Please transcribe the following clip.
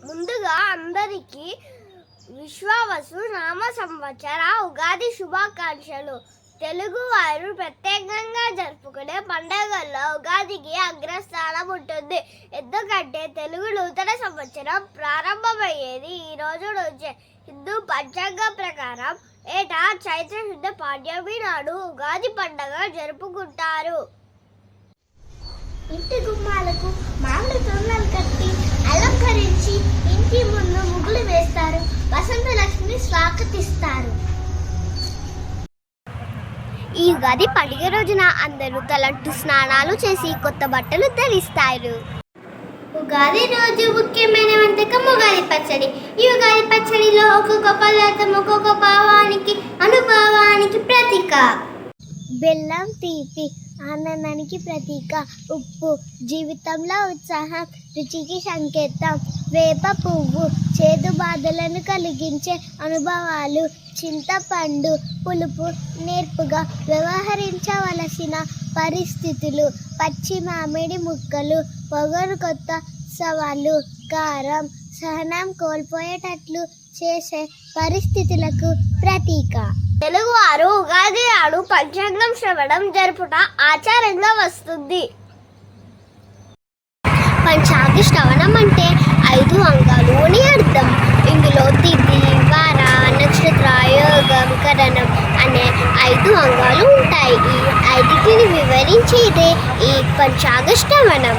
ముందుగా అందరికీ విశ్వావసు నామ సంవత్సర ఉగాది శుభాకాంక్షలు. తెలుగు వారు ప్రత్యేకంగా జరుపుకునే పండుగల్లో ఉగాదికి అగ్రస్థానం ఉంటుంది. ఎందుకంటే తెలుగు నూతన సంవత్సరం ప్రారంభమయ్యేది ఈ రోజు నుంచే. హిందూ పంచాంగం ప్రకారం ఏటా చైత్ర శుద్ధ పాడ్యమి నాడు ఉగాది పండుగ జరుపుకుంటారు. ఇంటి గుమ్మాలకు మామిడి తోరణాలు కట్టి అలంకరించి ఇంటి ముందు ముగ్గులు వేస్తారు. వసంత లక్ష్మిని స్వాగతిస్తారు. ఈ ఉగాది పండుగ రోజున అందరూ తలంటు స్నానాలు చేసి కొత్త బట్టలు ధరిస్తారు. ఉగాది రోజు ముఖ్యమైన వంటకం ఉగాది పచ్చడి. ఈ ఉగాది పచ్చడిలో ఒక్కొక్క పదార్థం ఒక్కొక్క భావానికి అనుభవానికి ప్రతీక. బెల్లం తీపి ఆనందానికి ప్రతీక. ఉప్పు జీవితంలో ఉత్సాహం రుచికి సంకేతం. వేప పువ్వు చేదు బాధలను కలిగించే అనుభవాలు. చింతపండు పులుపు నేర్పుగా వ్యవహరించవలసిన పరిస్థితులు. పచ్చి మామిడి ముక్కలు పొగరు కొత్త సవాళ్ళు. కారం సహనం కోల్పోయేటట్లు చేసే పరిస్థితులకు ప్రతీక. తెలుగువారు ఉగాది నాడు పంచాంగం శ్రవణం జరుపుట ఆచారంగా వస్తుంది. పంచాంగ శ్రవణం అంటే 5 అంగాలు అని అర్థం. ఇందులో తిథి వార నక్షత్ర యోగం కరణం అనే 5 అంగాలు ఉంటాయి. ఈ 5టిని వివరించేదే ఈ పంచాంగ శ్రవణం.